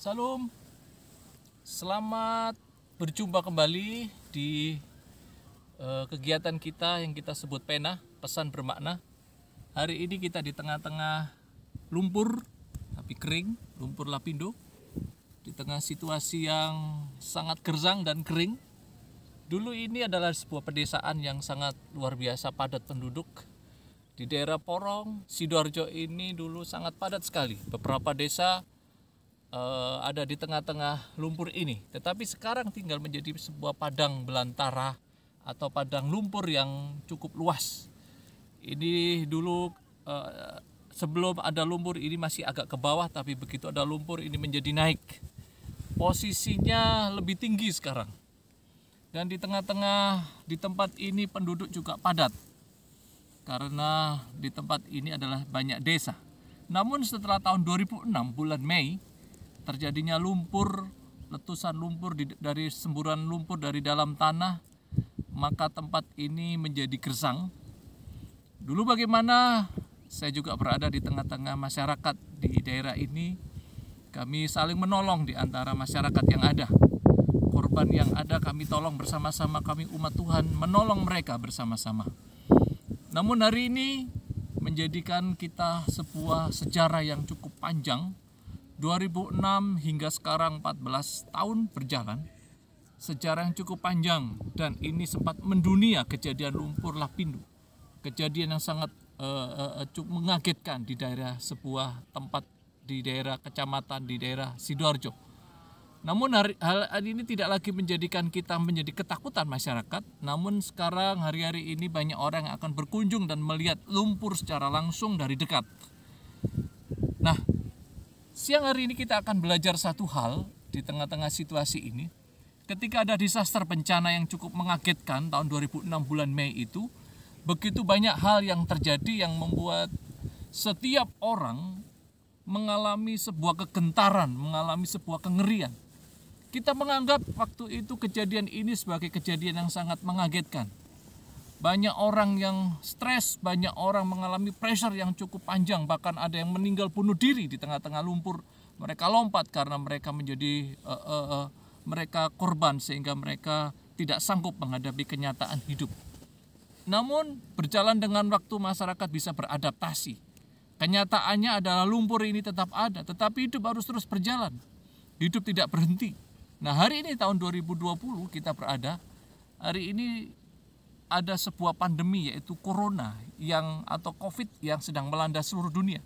Salam, selamat berjumpa kembali di kegiatan kita yang kita sebut pena, pesan bermakna. Hari ini kita di tengah-tengah lumpur, tapi kering, lumpur lapindo. Di tengah situasi yang sangat gersang dan kering. Dulu ini adalah sebuah pedesaan yang sangat luar biasa padat penduduk. Di daerah Porong, Sidoarjo ini dulu sangat padat sekali. Beberapa desa ada di tengah-tengah lumpur ini, tetapi sekarang tinggal menjadi sebuah padang belantara atau padang lumpur yang cukup luas. Ini dulu sebelum ada lumpur ini masih agak ke bawah, tapi begitu ada lumpur ini menjadi naik. Posisinya lebih tinggi sekarang. Dan di tengah-tengah di tempat ini penduduk juga padat. Karena di tempat ini adalah banyak desa. Namun setelah tahun 2006 bulan Mei terjadinya lumpur, letusan lumpur dari semburan lumpur dari dalam tanah, maka tempat ini menjadi gersang. Dulu bagaimana? Saya juga berada di tengah-tengah masyarakat di daerah ini. Kami saling menolong di antara masyarakat yang ada. Korban yang ada kami tolong bersama-sama, kami umat Tuhan menolong mereka bersama-sama. Namun hari ini menjadikan kita sebuah sejarah yang cukup panjang. 2006 hingga sekarang 14 tahun berjalan, sejarah yang cukup panjang, dan ini sempat mendunia kejadian lumpur lapindo, kejadian yang sangat cukup mengagetkan di daerah sebuah tempat di daerah kecamatan di daerah Sidoarjo. Namun hal ini tidak lagi menjadikan kita menjadi ketakutan masyarakat, namun sekarang hari-hari ini banyak orang yang akan berkunjung dan melihat lumpur secara langsung dari dekat. Nah, siang hari ini kita akan belajar satu hal di tengah-tengah situasi ini. Ketika ada disaster bencana yang cukup mengagetkan tahun 2006 bulan Mei itu, begitu banyak hal yang terjadi yang membuat setiap orang mengalami sebuah kegentaran, mengalami sebuah kengerian. Kita menganggap waktu itu kejadian ini sebagai kejadian yang sangat mengagetkan. Banyak orang yang stres, banyak orang mengalami pressure yang cukup panjang, bahkan ada yang meninggal bunuh diri di tengah-tengah lumpur. Mereka lompat karena mereka menjadi mereka korban sehingga mereka tidak sanggup menghadapi kenyataan hidup. Namun berjalan dengan waktu masyarakat bisa beradaptasi. Kenyataannya adalah lumpur ini tetap ada, tetapi hidup harus terus berjalan. Hidup tidak berhenti. Nah, hari ini tahun 2020 kita berada, hari ini ada sebuah pandemi yaitu corona atau COVID yang sedang melanda seluruh dunia.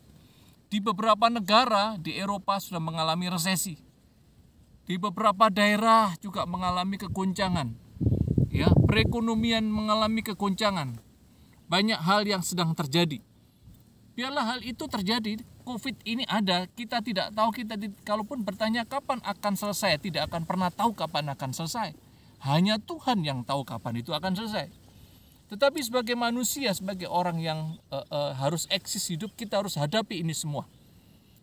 Di beberapa negara di Eropa sudah mengalami resesi. Di beberapa daerah juga mengalami kegoncangan. Ya, perekonomian mengalami kegoncangan. Banyak hal yang sedang terjadi. Biarlah hal itu terjadi, COVID ini ada, kita tidak tahu, kalaupun bertanya kapan akan selesai, tidak akan pernah tahu kapan akan selesai. Hanya Tuhan yang tahu kapan itu akan selesai. Tetapi sebagai manusia, sebagai orang yang harus eksis hidup, kita harus hadapi ini semua.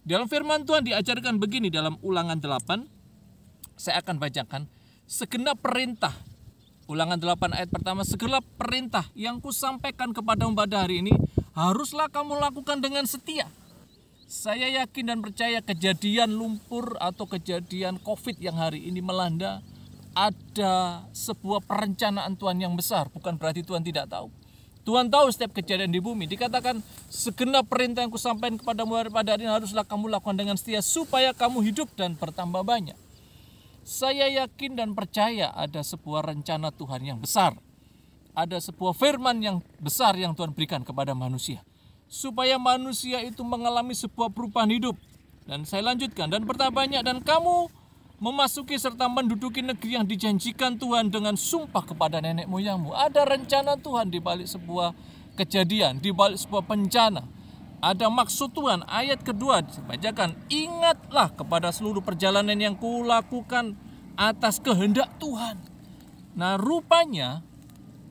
Dalam firman Tuhan diajarkan begini dalam Ulangan 8, saya akan bacakan, segenap perintah, Ulangan 8 ayat pertama, segenap perintah yang kusampaikan kepadamu pada hari ini, haruslah kamu lakukan dengan setia. Saya yakin dan percaya kejadian lumpur atau kejadian COVID yang hari ini melanda, ada sebuah perencanaan Tuhan yang besar. Bukan berarti Tuhan tidak tahu. Tuhan tahu setiap kejadian di bumi. Dikatakan segenap perintah yang kusampaikan kepadamu pada hari ini haruslah kamu lakukan dengan setia supaya kamu hidup dan bertambah banyak. Saya yakin dan percaya ada sebuah rencana Tuhan yang besar. Ada sebuah firman yang besar yang Tuhan berikan kepada manusia. Supaya manusia itu mengalami sebuah perubahan hidup. Dan saya lanjutkan, dan bertambah banyak, dan kamu memasuki serta menduduki negeri yang dijanjikan Tuhan dengan sumpah kepada nenek moyangmu. Ada rencana Tuhan di balik sebuah kejadian, di balik sebuah bencana. Ada maksud Tuhan. Ayat kedua saya bacakan, ingatlah kepada seluruh perjalanan yang kulakukan atas kehendak Tuhan. Nah, rupanya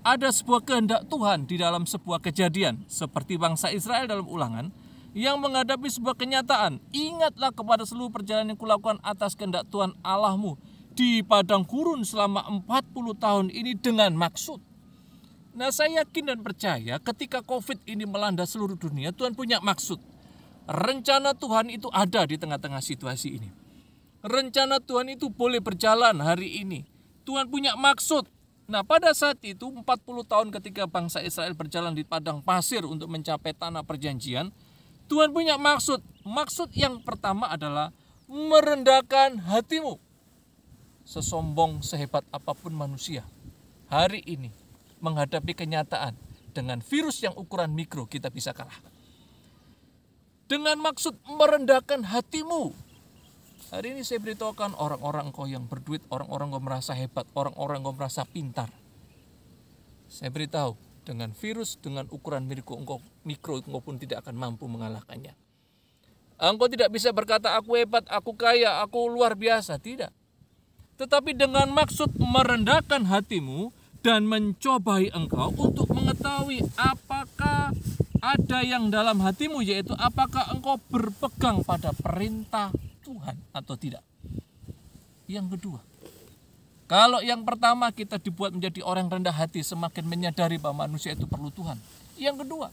ada sebuah kehendak Tuhan di dalam sebuah kejadian, seperti bangsa Israel dalam Ulangan, yang menghadapi sebuah kenyataan. Ingatlah kepada seluruh perjalanan yang kulakukan atas kehendak Tuhan Allahmu di padang gurun selama 40 tahun ini dengan maksud. Nah, saya yakin dan percaya ketika COVID ini melanda seluruh dunia, Tuhan punya maksud. Rencana Tuhan itu ada di tengah-tengah situasi ini. Rencana Tuhan itu boleh berjalan hari ini. Tuhan punya maksud. Nah, pada saat itu 40 tahun ketika bangsa Israel berjalan di padang pasir untuk mencapai tanah perjanjian, Tuhan punya maksud. Maksud yang pertama adalah merendahkan hatimu. Sesombong, sehebat apapun manusia, hari ini menghadapi kenyataan dengan virus yang ukuran mikro kita bisa kalah. Dengan maksud merendahkan hatimu. Hari ini saya beritahukan orang-orang engkau yang berduit, orang-orang engkau merasa hebat, orang-orang engkau merasa pintar. Saya beritahu, dengan virus, dengan ukuran mikro engkau pun tidak akan mampu mengalahkannya. Engkau tidak bisa berkata, aku hebat, aku kaya, aku luar biasa. Tidak. Tetapi dengan maksud merendahkan hatimu dan mencobai engkau untuk mengetahui apakah ada yang dalam hatimu, yaitu apakah engkau berpegang pada perintah Tuhan atau tidak. Yang kedua, kalau yang pertama kita dibuat menjadi orang rendah hati, semakin menyadari bahwa manusia itu perlu Tuhan. Yang kedua,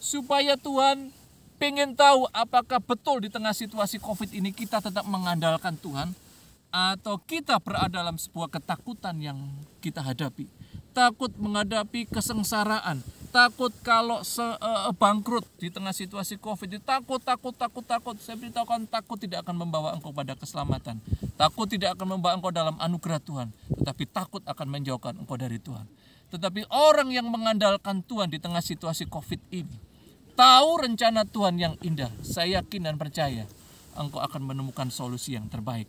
supaya Tuhan pengen tahu apakah betul di tengah situasi COVID ini kita tetap mengandalkan Tuhan, atau kita berada dalam sebuah ketakutan yang kita hadapi. Takut menghadapi kesengsaraan, takut kalau bangkrut di tengah situasi COVID, takut. Saya beritahukan, takut tidak akan membawa engkau pada keselamatan. Takut tidak akan membawa engkau dalam anugerah Tuhan, tetapi takut akan menjauhkan engkau dari Tuhan. Tetapi orang yang mengandalkan Tuhan di tengah situasi COVID ini, tahu rencana Tuhan yang indah, saya yakin dan percaya engkau akan menemukan solusi yang terbaik.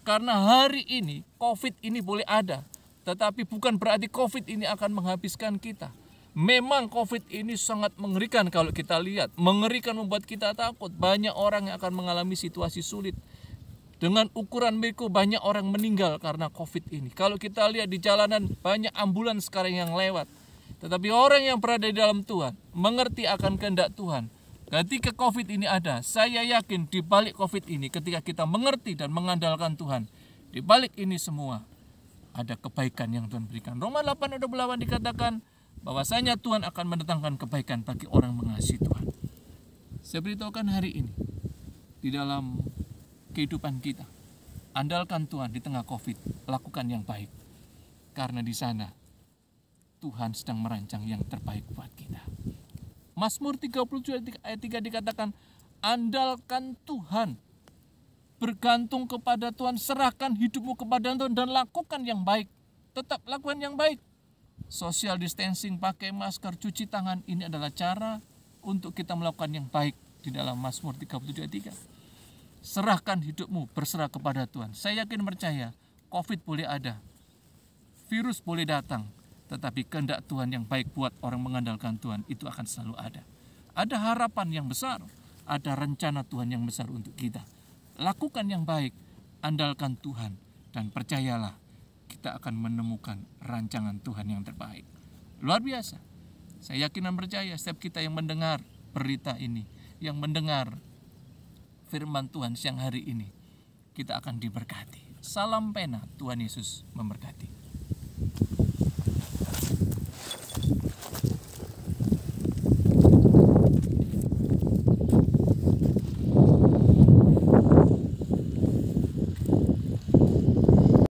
Karena hari ini COVID ini boleh ada, tetapi bukan berarti COVID ini akan menghabiskan kita. Memang COVID ini sangat mengerikan kalau kita lihat. Mengerikan, membuat kita takut. Banyak orang yang akan mengalami situasi sulit. Dengan ukuran mikro banyak orang meninggal karena COVID ini. Kalau kita lihat di jalanan banyak ambulans sekarang yang lewat. Tetapi orang yang berada di dalam Tuhan, mengerti akan kehendak Tuhan. Ketika COVID ini ada, saya yakin di balik COVID ini ketika kita mengerti dan mengandalkan Tuhan, di balik ini semua ada kebaikan yang Tuhan berikan. Roma 8:28 dikatakan bahwasanya Tuhan akan mendatangkan kebaikan bagi orang mengasihi Tuhan. Saya beritahukan hari ini di dalam kehidupan kita, andalkan Tuhan di tengah COVID, lakukan yang baik. Karena di sana Tuhan sedang merancang yang terbaik buat kita. Mazmur 37 ayat 3 dikatakan, andalkan Tuhan, bergantung kepada Tuhan, serahkan hidupmu kepada Tuhan dan lakukan yang baik. Tetap lakukan yang baik. Social distancing, pakai masker, cuci tangan, ini adalah cara untuk kita melakukan yang baik di dalam Mazmur 37 ayat 3. Serahkan hidupmu, berserah kepada Tuhan. Saya yakin percaya, COVID boleh ada, virus boleh datang, tetapi kehendak Tuhan yang baik buat orang mengandalkan Tuhan itu akan selalu ada. Ada harapan yang besar, ada rencana Tuhan yang besar untuk kita. Lakukan yang baik, andalkan Tuhan, dan percayalah kita akan menemukan rancangan Tuhan yang terbaik. Luar biasa. Saya yakin dan percaya setiap kita yang mendengar berita ini, yang mendengar firman Tuhan siang hari ini, kita akan diberkati. Salam pena, Tuhan Yesus memberkati.